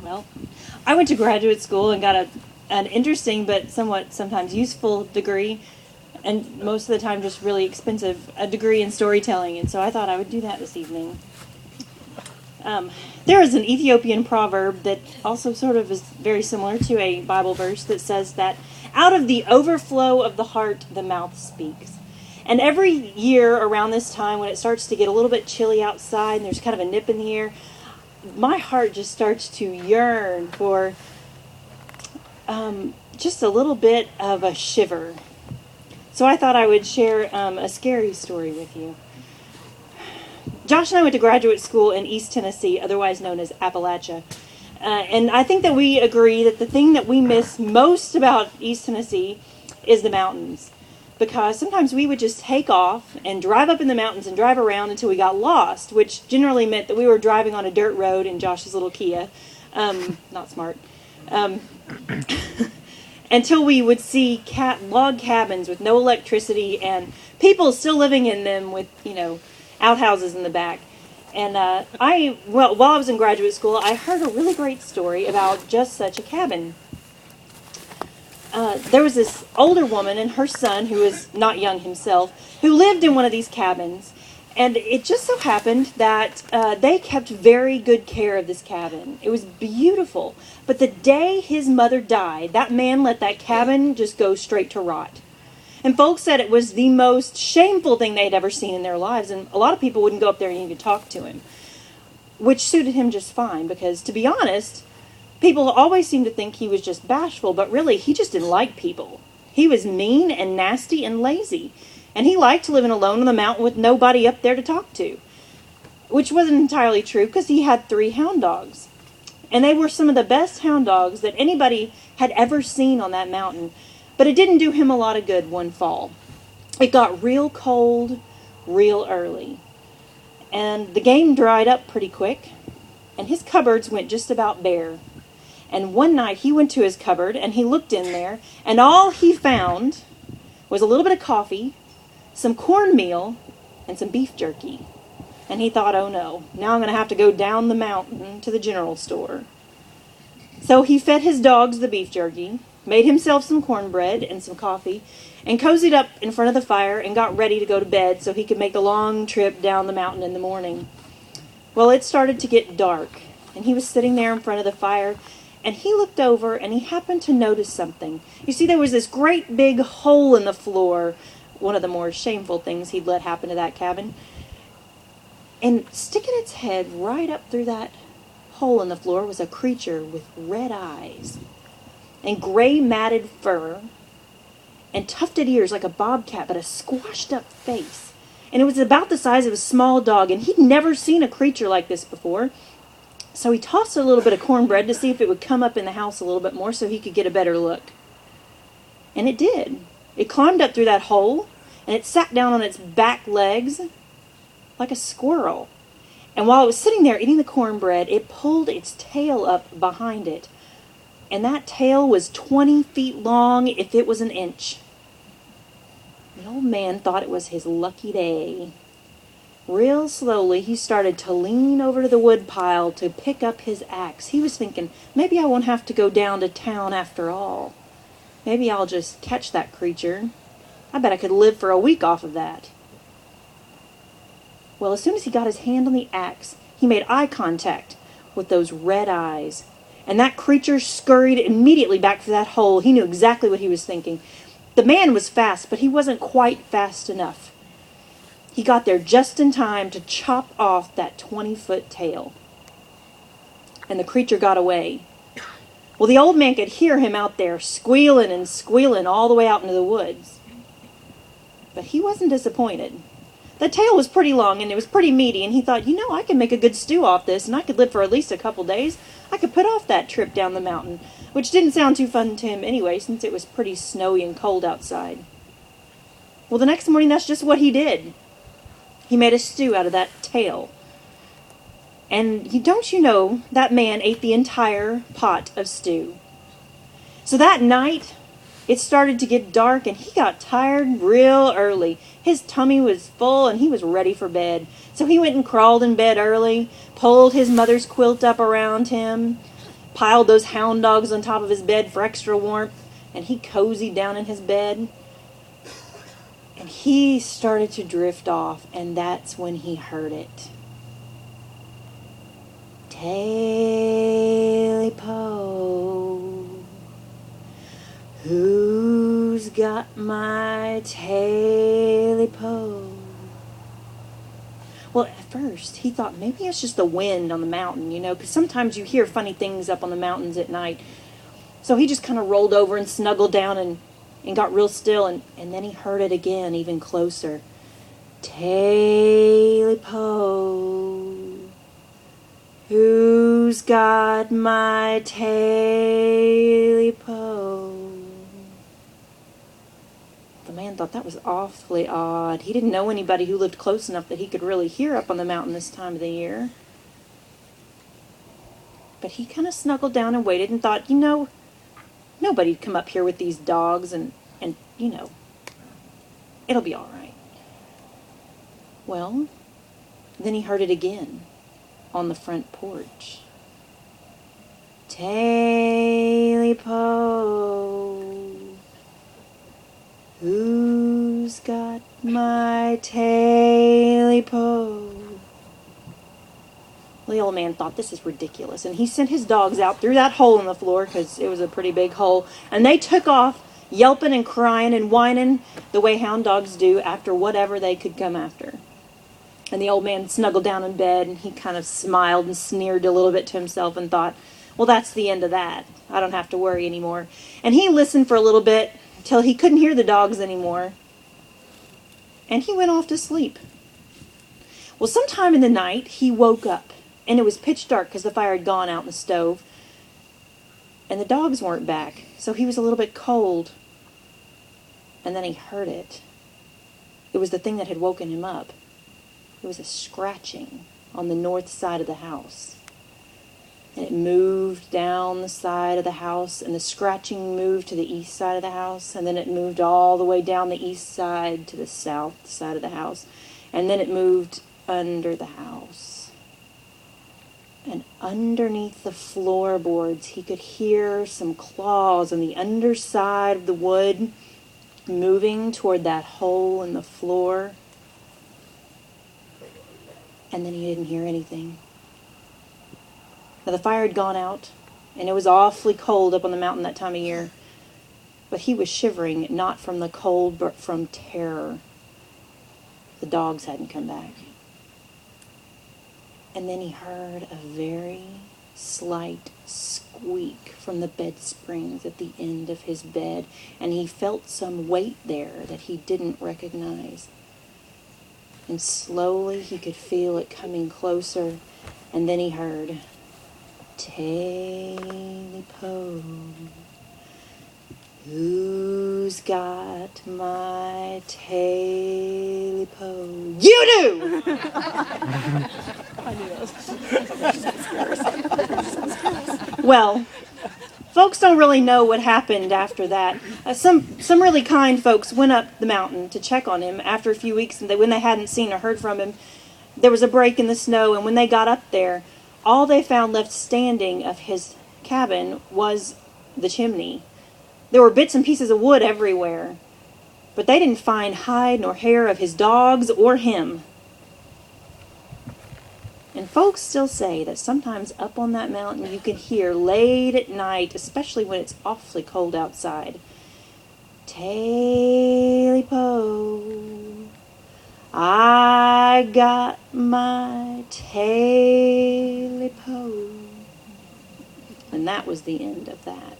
Well, I went to graduate school and got an interesting but somewhat sometimes useful degree, and most of the time just really expensive, a degree in storytelling, and so I thought I would do that this evening. There is an Ethiopian proverb that also sort of is very similar to a Bible verse that says that out of the overflow of the heart, the mouth speaks. And every year around this time, when it starts to get a little bit chilly outside and there's kind of a nip in the air, my heart just starts to yearn for just a little bit of a shiver. So I thought I would share a scary story with you. Josh and I went to graduate school in East Tennessee, otherwise known as Appalachia. And I think that we agree that the thing that we miss most about East Tennessee is the mountains. Because sometimes we would just take off and drive up in the mountains and drive around until we got lost, which generally meant that we were driving on a dirt road in Josh's little Kia. Not smart. Until we would see log cabins with no electricity and people still living in them with, outhouses in the back. And while I was in graduate school, I heard a really great story about just such a cabin. There was this older woman and her son, who was not young himself, who lived in one of these cabins. And it just so happened that they kept very good care of this cabin. It was beautiful. But the day his mother died, that man let that cabin just go straight to rot. And folks said it was the most shameful thing they'd ever seen in their lives. And a lot of people wouldn't go up there and even talk to him, which suited him just fine. Because, to be honest, people always seemed to think he was just bashful, but really, he just didn't like people. He was mean and nasty and lazy. And he liked living alone on the mountain with nobody up there to talk to. Which wasn't entirely true, because he had 3 hound dogs. And they were some of the best hound dogs that anybody had ever seen on that mountain. But it didn't do him a lot of good one fall. It got real cold, real early. And the game dried up pretty quick. And his cupboards went just about bare. And one night he went to his cupboard and he looked in there. And all he found was a little bit of coffee, some cornmeal, and some beef jerky. And he thought, oh no, now I'm going to have to go down the mountain to the general store. So he fed his dogs the beef jerky, made himself some cornbread and some coffee, and cozied up in front of the fire and got ready to go to bed so he could make the long trip down the mountain in the morning. Well, it started to get dark, and he was sitting there in front of the fire, and he looked over and he happened to notice something. You see, there was this great big hole in the floor, one of the more shameful things he'd let happen to that cabin. And sticking its head right up through that hole in the floor was a creature with red eyes and gray matted fur and tufted ears like a bobcat, but a squashed up face. And it was about the size of a small dog, and he'd never seen a creature like this before. So he tossed a little bit of cornbread to see if it would come up in the house a little bit more so he could get a better look. And it did. It climbed up through that hole, and it sat down on its back legs like a squirrel. And while it was sitting there eating the cornbread, it pulled its tail up behind it. And that tail was 20 feet long if it was an inch. The old man thought it was his lucky day. Real slowly, he started to lean over to the wood pile to pick up his axe. He was thinking, maybe I won't have to go down to town after all. Maybe I'll just catch that creature. I bet I could live for a week off of that. Well, as soon as he got his hand on the axe, he made eye contact with those red eyes. And that creature scurried immediately back to that hole. He knew exactly what he was thinking. The man was fast, but he wasn't quite fast enough. He got there just in time to chop off that 20-foot tail. And the creature got away. Well, the old man could hear him out there squealing and squealing all the way out into the woods. But he wasn't disappointed. The tail was pretty long and it was pretty meaty, and he thought, I could make a good stew off this, and I could live for at least a couple days. I could put off that trip down the mountain, which didn't sound too fun to him anyway, since it was pretty snowy and cold outside. Well, the next morning, that's just what he did. He made a stew out of that tail. And don't you know, that man ate the entire pot of stew. So that night, it started to get dark, and he got tired real early. His tummy was full, and he was ready for bed. So he went and crawled in bed early, pulled his mother's quilt up around him, piled those hound dogs on top of his bed for extra warmth, and he cozied down in his bed. And he started to drift off, and that's when he heard it. Tailypo, who's got my Tailypo? Well, at first, he thought maybe it's just the wind on the mountain, because sometimes you hear funny things up on the mountains at night. So he just kind of rolled over and snuggled down and got real still, and then he heard it again, even closer. Tailypo, who's got my Tailypo? The man thought that was awfully odd. He didn't know anybody who lived close enough that he could really hear up on the mountain this time of the year. But he kind of snuggled down and waited and thought, nobody'd come up here with these dogs and it'll be all right. Well, then he heard it again on the front porch. Tailypo, who's got my Tailypo? The old man thought, this is ridiculous, and he sent his dogs out through that hole in the floor, because it was a pretty big hole, and they took off, yelping and crying and whining the way hound dogs do after whatever they could come after. And the old man snuggled down in bed, and he kind of smiled and sneered a little bit to himself and thought, well, that's the end of that. I don't have to worry anymore. And he listened for a little bit till he couldn't hear the dogs anymore, and he went off to sleep. Well, sometime in the night, he woke up. And it was pitch dark because the fire had gone out in the stove. And the dogs weren't back, so he was a little bit cold. And then he heard it. It was the thing that had woken him up. It was a scratching on the north side of the house. And it moved down the side of the house, and the scratching moved to the east side of the house, and then it moved all the way down the east side to the south side of the house. And then it moved under the house. And underneath the floorboards, he could hear some claws on the underside of the wood moving toward that hole in the floor. And then he didn't hear anything. Now, the fire had gone out, and it was awfully cold up on the mountain that time of year. But he was shivering, not from the cold, but from terror. The dogs hadn't come back. And then he heard a very slight squeak from the bed springs at the end of his bed, and he felt some weight there that he didn't recognize. And slowly he could feel it coming closer, and then he heard, Tailypo, who's got my Tailypo? You do! I knew that. Well, folks don't really know what happened after that. Some really kind folks went up the mountain to check on him after a few weeks, and when they hadn't seen or heard from him, there was a break in the snow, and when they got up there, all they found left standing of his cabin was the chimney. There were bits and pieces of wood everywhere, but they didn't find hide nor hair of his dogs or him. And folks still say that sometimes up on that mountain you can hear late at night, especially when it's awfully cold outside, Tailypo, I got my Tailypo. And that was the end of that.